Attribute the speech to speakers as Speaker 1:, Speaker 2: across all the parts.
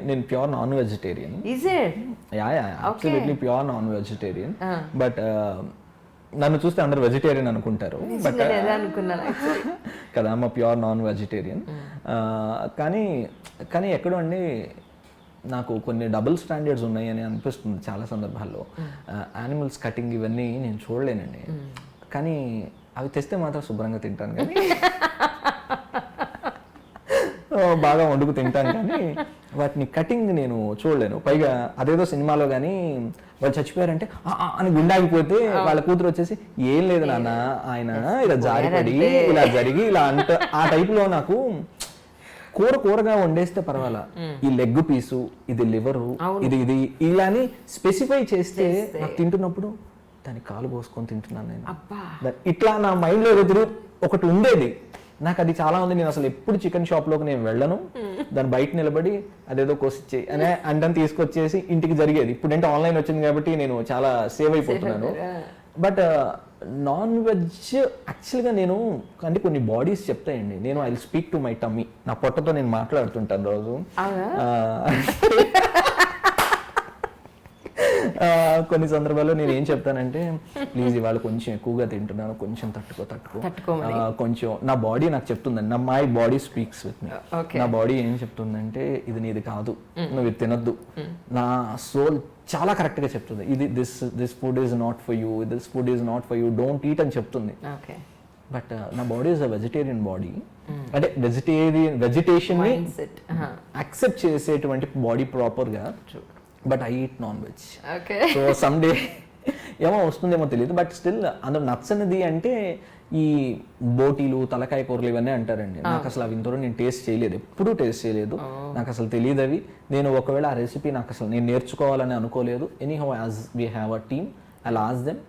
Speaker 1: నేను pure non vegetarian. Absolutely pure non vegetarian. But నన్ను చూస్తే అందరు వెజిటేరియన్ అనుకుంటారు, బట్ కదా అమ్మ ప్యూర్ నాన్ వెజిటేరియన్. కానీ ఎక్కడో అండి నాకు కొన్ని డబుల్ స్టాండర్డ్స్ ఉన్నాయి అని అనిపిస్తుంది చాలా సందర్భాల్లో. యానిమల్స్ కటింగ్ ఇవన్నీ నేను చూడలేనండి, కానీ అవి తెస్తే మాత్రం శుభ్రంగా తింటాను, కానీ బాగా వండుకు తింటాను, కానీ వాటిని కటింగ్ నేను చూడలేను. పైగా అదేదో సినిమాలో కానీ వాళ్ళు చచ్చిపోయారంటే అని గుండాగిపోతే వాళ్ళ కూతురు వచ్చేసి ఏం లేదు నాన్న ఆయన ఇలా జారిపడి ఇలా జరిగి ఇలా అంట ఆ టైప్లో నాకు కూరగా వండేస్తే పర్వాలా, ఈ లెగ్ పీసు, ఇది లివరు, ఇది ఇలాని స్పెసిఫై చేస్తే నాకు తింటున్నప్పుడు దాన్ని కాలు పోసుకొని తింటున్నాను నేను. ఇట్లా నా మైండ్లో ఒకటి ఉండేది నాకు, అది చాలా ఉంది. నేను అసలు ఎప్పుడు చికెన్ షాప్లోకి నేను వెళ్ళను, దాన్ని బయట నిలబడి అదేదో కోసిచ్చే అనే అంటని తీసుకొచ్చేసి ఇంటికి జరిగేది. ఇప్పుడు అంటే ఆన్లైన్ వచ్చింది కాబట్టి నేను చాలా సేవ్ అయిపోతున్నాను. బట్ నాన్ వెజ్ యాక్చువల్గా నేను అంటే కొన్ని బాడీస్ చెప్తాయండి, నేను I will speak to my tummy, నా పొట్టతో నేను మాట్లాడుతుంటాను రోజు. కొన్ని సందర్భాల్లో నేను ఏం చెప్తానంటే, ప్లీజ్ ఇవాళ కొంచెం ఎక్కువగా తింటున్నాను, కొంచెం తట్టుకో, కొంచెం నా బాడీ నాకు చెప్తుందండి, my body speaks with me. నా బాడీ ఏం చెప్తుందంటే ఇది నీది కాదు, నువ్వు ఇది తినద్దు. నా సోల్ చాలా కరెక్ట్ గా చెప్తుంది, ఇది this food is not for you, this food is not for you, don't eat అని చెప్తుంది. బట్ నా body is a vegetarian body, అంటే వెజిటేషన్ ని యాక్సెప్ట్ చేసేటువంటి బాడీ ప్రాపర్ గా. But I eat non veg. So some day ఏమో వస్తుందేమో తెలియదు, బట్ స్టిల్ అందులో నచ్చనిది అంటే ఈ బోటీలు, తలకాయ కూరలు ఇవన్నీ అంటారండి. నాకు అసలు అవి ఇంతవరకు నేను టేస్ట్ చేయలేదు, ఎప్పుడూ టేస్ట్ చేయలేదు, నాకు అసలు తెలియదు అవి. నేను ఒకవేళ ఆ రెసిపీ నాకు అసలు నేను నేర్చుకోవాలని అనుకోలేదు. Anyhow as we have a team, I will ask them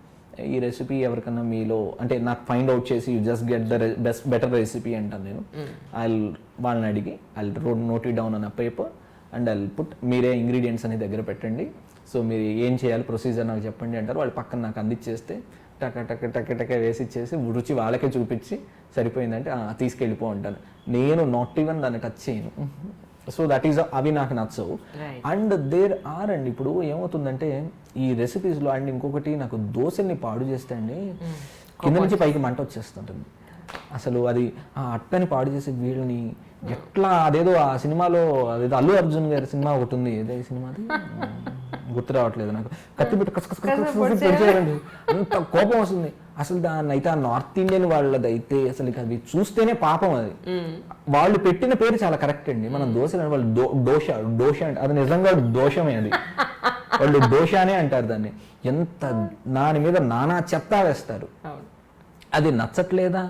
Speaker 1: ఈ రెసిపీ ఎవరికన్నా మీలో అంటే నాకు ఫైండ్ అవుట్ చేసి you just get the better recipe అంటాను నేను. వాళ్ళని అడిగి I note it down an a paper and I put, మీరే ఇంగ్రీడియంట్స్ అని దగ్గర పెట్టండి, సో మీరు ఏం చేయాలి ప్రొసీజర్ నాకు చెప్పండి అంటారు. వాళ్ళు పక్కన నాకు అందించేస్తే టక వేసి ఇచ్చేసి రుచి వాళ్ళకే చూపించి సరిపోయిందంటే తీసుకెళ్ళిపో అంటాను. నేను నాట్ ఈవెన్ దాన్ని టచ్ చేయను. సో దట్ ఈస్ అవి నాకు నచ్చవు. అండ్ దేర్ ఆర్ అండి ఇప్పుడు ఏమవుతుందంటే ఈ రెసిపీస్లో అండ్ ఇంకొకటి నాకు దోశల్ని పాడు చేస్తే అండి కింద నుంచి పైకి మంట వచ్చేస్తుంటుంది. అసలు అది ఆ అట్టని పాడు చేసే వీళ్ళని ఎట్లా, అదేదో ఆ సినిమాలో అదేదో అల్లు అర్జున్ గారి సినిమా ఒకటి ఉంది, ఏదో సినిమాది గుర్తు రావట్లేదు నాకు, కత్తి పెట్టి అంత కోపం వస్తుంది అసలు. దాన్ని అయితే ఆ నార్త్ ఇండియన్ వాళ్ళది అయితే అసలు అది చూస్తేనే పాపం. అది వాళ్ళు పెట్టిన పేరు చాలా కరెక్ట్ అండి. మనం దోశలు వాళ్ళు దోశ అంటే అది నిజంగా దోషమే, అది వాళ్ళు దోషానే అంటారు దాన్ని. ఎంత దాని మీద నానా చెత్త వేస్తారు, అది నచ్చట్లేదా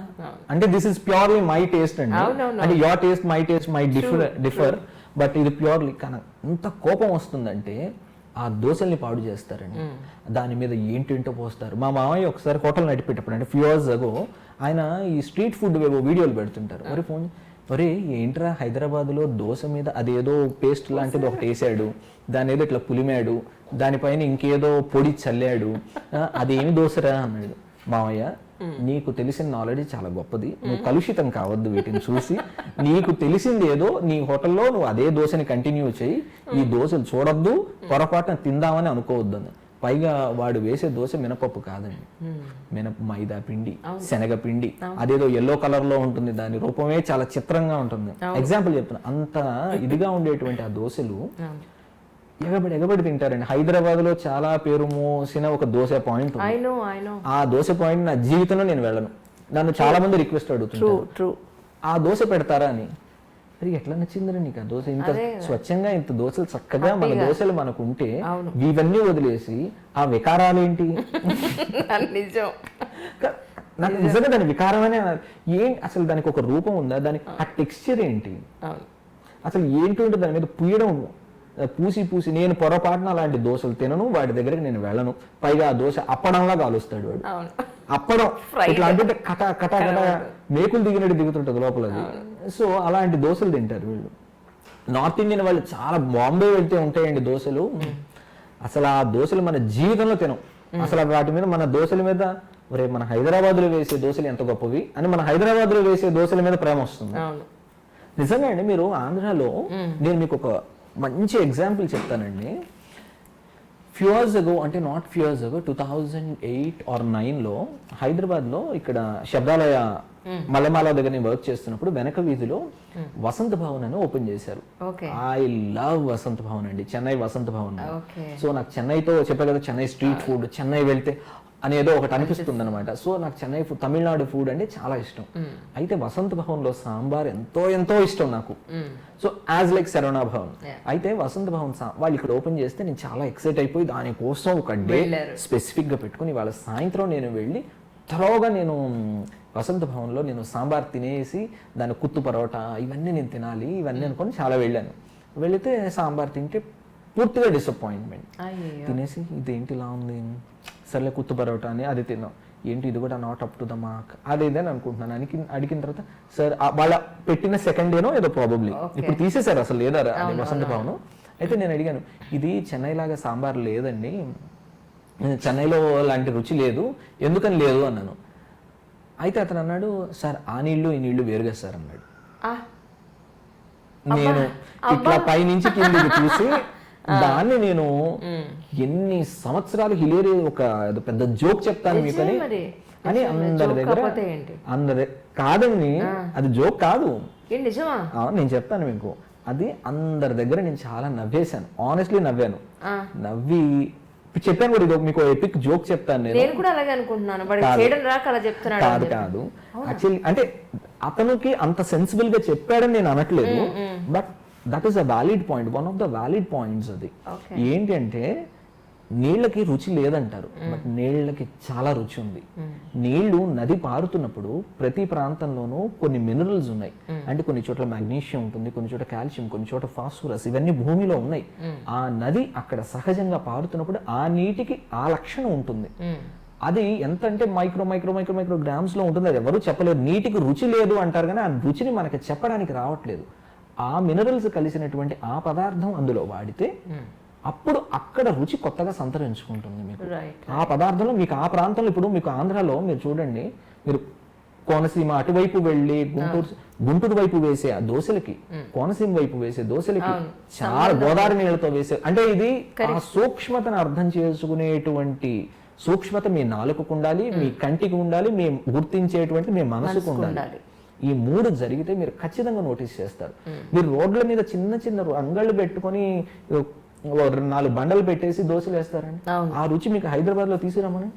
Speaker 1: అంటే this is purely my taste అండి, అంటే your taste my taste my differ, but ఇది ప్యూర్లీ. కానీ ఎంత కోపం వస్తుందంటే ఆ దోశల్ని పాడు చేస్తారండి, దాని మీద ఏంటేంటో పోస్తారు. మా మామయ్య ఒకసారి హోటల్ నడిపేటప్పుడు అంటే ఫ్యూ ఇయర్స్ అగో ఆయన ఈ స్ట్రీట్ ఫుడ్ వీడియోలు పెడుతుంటారు. మరి ఫోన్ ఒరే ఏంట్రా హైదరాబాద్లో దోశ మీద అదేదో పేస్ట్ లాంటిది ఒకటి వేసాడు, దాని ఏదో ఇట్లా పులిమాడు, దానిపైన ఇంకేదో పొడి చల్లాడు, అదేమి దోశరా అన్నాడు. మామయ్య నీకు తెలిసిన నాలెడ్జ్ చాలా గొప్పది, నువ్వు కలుషితం కావద్దు వీటిని చూసి, నీకు తెలిసింది ఏదో నీ హోటల్లో నువ్వు అదే దోశని కంటిన్యూ చేయి, ఈ దోశలు చూడొద్దు, పొరపాటున తిందామని అనుకోవద్దని. పైగా వాడు వేసే దోశ మినపప్పు కాదండి, మైదా పిండి, శనగ పిండి, అదేదో ఎల్లో కలర్ లో ఉంటుంది, దాని రూపమే చాలా చిత్రంగా ఉంటుంది. ఎగ్జాంపుల్ చెప్తున్నా, అంత ఇదిగా ఉండేటువంటి ఆ దోశలు ఎగబడి తింటారండి. హైదరాబాద్ లో చాలా పేరు మోసిన ఒక దోశ పాయింట్, ఆ దోశ పాయింట్ నా జీవితంలో నేను వెళ్ళను. నన్ను చాలా మంది రిక్వెస్ట్ అడుగుతుంటారు ఆ దోశ పెడతారా అని. మరి ఎట్లా నచ్చిందని నీకు ఆ దోశ, ఇంత స్వచ్ఛంగా ఇంత దోశలు చక్కగా మన దోశలు మనకు ఉంటే ఇవన్నీ వదిలేసి ఆ వికారాలు ఏంటి? నాకు నిజంగా దాని వికారమనే ఏం, అసలు దానికి ఒక రూపం ఉందా, దానికి ఆ టెక్స్చర్ ఏంటి, అసలు ఏంటి ఉంటే దాని మీద పూయడం పూసి నేను పొరపాటున అలాంటి దోశలు తినను, వాడి దగ్గరికి నేను వెళ్ళను. పైగా ఆ దోశ అప్పడంలా కాలుస్తాడు వాడు, అప్పడం ఇట్లా అంటుంటే కట మేకులు దిగినట్టు దిగుతుంటది లోపలది. సో అలాంటి దోశలు తింటారు వీళ్ళు. నార్త్ ఇండియన్ వాళ్ళు చాలా, బాంబే వెళ్తే ఉంటాయండి దోశలు, అసలు ఆ దోశలు మన జీవితంలో తినం. అసలు వాటి మీద మన దోశల మీద ఒరే మన హైదరాబాద్ లో వేసే దోశలు ఎంత గొప్పవి అని మన హైదరాబాద్ లో వేసే దోశల మీద ప్రేమ వస్తుంది. నిజంగా అండి మీరు ఆంధ్రాలో నేను మీకు ఒక మంచి ఎగ్జాంపుల్ చెప్తానండి. ఫ్యూ ఇయర్స్ అగో, అంటే not few years ago, 2008 or 9లో హైదరాబాద్లో ఇక్కడ శబ్దాలయ మల్లెమాల దగ్గర నేను వర్క్ చేస్తున్నప్పుడు వెనక వీధిలో వసంత భవన్ అని ఓపెన్ చేశారు. ఐ లవ్ వసంత భవన్ అండి, చెన్నై వసంత భవన్. సో నాకు చెన్నైతో చెప్పే కదా, చెన్నై స్ట్రీట్ ఫుడ్, చెన్నై వెళ్తే అనేదో ఒకటి అనిపిస్తుంది అనమాట. సో నాకు చెన్నై ఫుడ్, తమిళనాడు ఫుడ్ అంటే చాలా ఇష్టం. అయితే వసంత భవన్ లో సాంబార్ ఎంతో ఎంతో ఇష్టం నాకు. So as like Saravana Bhavan. అయితే వసంత భవన్ వాళ్ళు ఇక్కడ ఓపెన్ చేస్తే నేను చాలా ఎక్సైట్ అయిపోయి దానికోసం ఒక డే స్పెసిఫిక్ గా పెట్టుకుని వాళ్ళ సాయంత్రం నేను వెళ్ళి త్వరగా నేను వసంత భవన్లో నేను సాంబార్ తినేసి దాని కుత్తు పరోటా ఇవన్నీ నేను తినాలి ఇవన్నీ అనుకొని చాలా వెళ్ళాను. వెళితే సాంబార్ తింటే పూర్తిగా డిసప్పాయింట్మెంట్. తినేసి ఇదేంటి ఇలా ఉంది, సర్లే కుత్తు పరోటా అని అది తిన్నాం, ఏంటి ఇది కూడా not up to the mark అదేదని అనుకుంటున్నాను. అడిగిన తర్వాత సార్ వాళ్ళ పెట్టిన సెకండ్ డేనో ఏదో ప్రాబబ్లీ ఇప్పుడు తీసేశారు, అసలు లేదా అది వసంత భవన్. అయితే నేను అడిగాను, ఇది చెన్నై లాగా సాంబార్ లేదండి, చెన్నైలో లాంటి రుచి లేదు, ఎందుకని లేదు అన్నాను. అయితే అతను అన్నాడు, సార్ ఆ నీళ్లు ఈ నీళ్లు వేరుగా సార్ అన్నాడు. నేను ఇట్లా పైనుంచి కిందికి చూసి దాన్ని నేను ఎన్ని సంవత్సరాలు హిలేరి ఒక పెద్ద జోక్ చెప్తాను మీకని అని అందరి కాదండి, అది జోక్ కాదు, నేను చెప్తాను మీకు. అది అందరి దగ్గర నేను చాలా నవ్వేశాను, ఆనెస్ట్లీ నవ్వాను. నవ్వి చెప్పాను కూడా, ఇది మీకు ఎపిక్ జోక్ చెప్తాను నేను కూడా అలాగే అనుకుంటున్నాను. కాదు కాదు యాక్చువల్లీ, అంటే అతనికి అంత సెన్సిబుల్ గా చెప్పాడని నేను అనట్లేదు, but that is a valid point, one of the valid points. అది ఏంటి అంటే నీళ్ళకి రుచి లేదంటారు, బట్ నీళ్ళకి చాలా రుచి ఉంది. నీళ్లు నది పారుతున్నప్పుడు ప్రతి ప్రాంతంలోనూ కొన్ని మినరల్స్ ఉన్నాయి, అంటే కొన్ని చోట్ల మాగ్నీషియం ఉంటుంది, కొన్ని చోట్ల కాల్షియం, కొన్ని చోట్ల ఫాస్ఫరస్, ఇవన్నీ భూమిలో ఉన్నాయి. ఆ నది అక్కడ సహజంగా పారుతున్నప్పుడు ఆ నీటికి ఆ లక్షణం ఉంటుంది. అది ఎంత అంటే micro micro micro micro grams లో ఉంటుంది, అది ఎవరు చెప్పలేరు. నీటికి రుచి లేదు అంటారు కానీ ఆ రుచిని మనకి చెప్పడానికి రావట్లేదు. ఆ మినరల్స్ కలిసినటువంటి ఆ పదార్థం అందులో వాడితే అప్పుడు అక్కడ రుచి కొత్తగా సంతరించుకుంటుంది మీకు. ఆ పదార్థంలో మీకు ఆ ప్రాంతంలో, ఇప్పుడు మీకు ఆంధ్రాలో మీరు చూడండి, మీరు కోనసీమ అటువైపు వెళ్ళి గుంటూరు వైపు వేసే ఆ దోశలకి, కోనసీమ వైపు వేసే దోశలకి చాలా గోదావరి నీళ్ళతో వేసే, అంటే ఇది ఆ సూక్ష్మతను అర్థం చేసుకునేటువంటి సూక్ష్మత మీ నాలుకకు ఉండాలి, మీ కంటికి ఉండాలి, మీ గుర్తించేటువంటి మీ మనసుకు ఉండాలి. ఈ మూడు జరిగితే మీరు ఖచ్చితంగా నోటీస్ చేస్తారు. మీరు రోడ్ల మీద చిన్న చిన్న అంగళ్ళు పెట్టుకొని 4 బండలు పెట్టేసి దోశలు వేస్తారండి, ఆ రుచి మీకు హైదరాబాద్ లో తీసుకురామని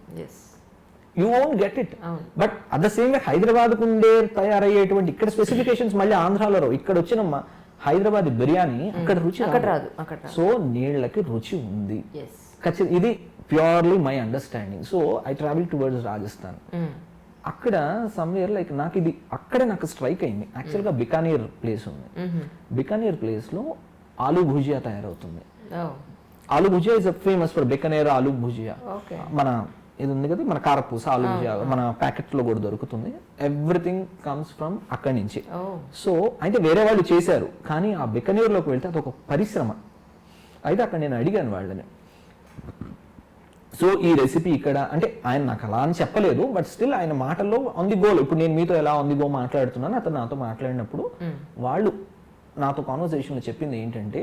Speaker 1: you won't get it. But at the same way Hyderabad కు ఉండే తయారయ్యేటువంటి ఇక్కడ స్పెసిఫికేషన్స్ మళ్ళీ ఆంధ్రాలో, ఇక్కడ వచ్చిన హైదరాబాద్ బిర్యానీ అక్కడ రుచి రాదు. సో నీళ్ళకి రుచి ఉంది ఖచ్చితంగా. ఇది purely my understanding. So I travel towards Rajasthan. అక్కడ సమ్వేర్ లైక్ నాకు ఇది అక్కడే నాకు స్ట్రైక్ అయింది. యాక్చువల్గా బికానీర్ ప్లేస్ ఉంది, బికానీర్ ప్లేస్ లో ఆలూ భుజియా తయారవుతుంది. Aloo bhujia is famous for Bikaner aloo bhujia. మన ఇది ఉంది కదా, మన కారపూస ఆలూ భుజియా మన ప్యాకెట్ లో కూడా దొరుకుతుంది. ఎవ్రీథింగ్ కమ్స్ ఫ్రమ్ అక్కడి నుంచి. సో అయితే వేరే వాళ్ళు చేశారు, కానీ ఆ బికనేర్ లోకి వెళ్తే అది ఒక పరిశ్రమ. అయితే అక్కడ నేను అడిగాను వాళ్ళని, సో ఈ రెసిపీ ఇక్కడ అంటే ఆయన నాకు అలా అని చెప్పలేదు, బట్ స్టిల్ ఆయన మాటల్లో ఆన్ ది గోల్, ఇప్పుడు నేను మీతో ఎలా ఆన్ ది గో మాట్లాడుతున్నాను, అతను నాతో మాట్లాడినప్పుడు వాళ్ళు నాతో కాన్వర్సేషన్లో చెప్పింది ఏంటంటే,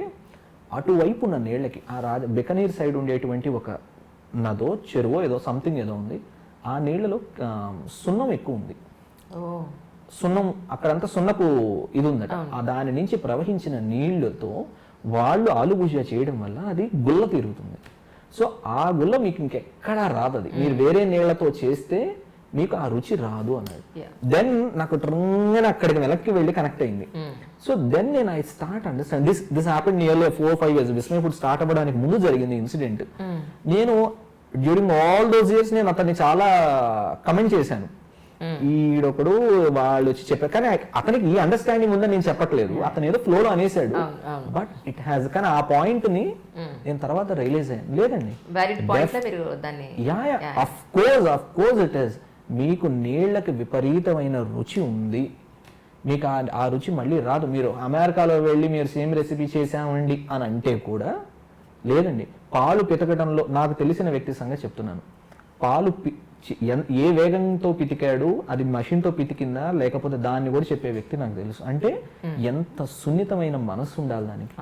Speaker 1: అటువైపు ఉన్న నీళ్ళకి ఆ బికనీర్ సైడ్ ఉండేటువంటి ఒక నదో చెరువో ఏదో సంథింగ్ ఏదో ఉంది, ఆ నీళ్ళలో సున్నం ఎక్కువ ఉంది. సున్నం అక్కడంతా సున్నపు ఇది ఉందట. దాని నుంచి ప్రవహించిన నీళ్లతో వాళ్ళు ఆలు భుజియా చేయడం వల్ల అది గుల్ల తిరుగుతుంది. సో ఆ గుల్ల మీకు ఇంకెక్కడా రాదు, అది మీరు వేరే నీళ్లతో చేస్తే మీకు ఆ రుచి రాదు అన్నాడు. దెన్ నాకు ట్రంగా అక్కడికి వెనక్కి వెళ్ళి కనెక్ట్ అయింది. సో దెన్ నేను I start understand this happened nearly 4-5 years. Vismaya food start అవ్వడానికి ముందు జరిగింది ఇన్సిడెంట్. నేను డ్యూరింగ్ ఆల్ దోస్ ఇయర్స్ నేను అతన్ని చాలా కమెంట్ చేశాను, ఈడొకడు వాళ్ళు వచ్చి చెప్పారు, కానీ అతనికి ఈ అండర్స్టాండింగ్ ఉందని నేను చెప్పట్లేదు, అతను ఏదో ఫ్లోలో అనేసాడు, బట్ ఇట్ హ్యాస్. కానీ ఆ పాయింట్ ని నేను తర్వాత రియలైజ్ అయ్యాను, లేదండి ఆఫ్ కోర్స్ ఇట్ ఈస్. మీకు నీళ్లకి విపరీతమైన రుచి ఉంది, మీకు ఆ రుచి మళ్ళీ రాదు. మీరు అమెరికాలో వెళ్ళి మీరు సేమ్ రెసిపీ చేసామండి అని అంటే కూడా లేదండి. పాలు పితకడంలో నాకు తెలిసిన వ్యక్తి సంగతి చెప్తున్నాను, పాలు ఏ వేగంతో పితికాడు, అది మషిన్తో పితికిందా లేకపోతే దాన్ని కూడా చెప్పే వ్యక్తి నాకు తెలుసు. అంటే ఎంత సున్నితమైన మనసు ఉండాలి దానికి.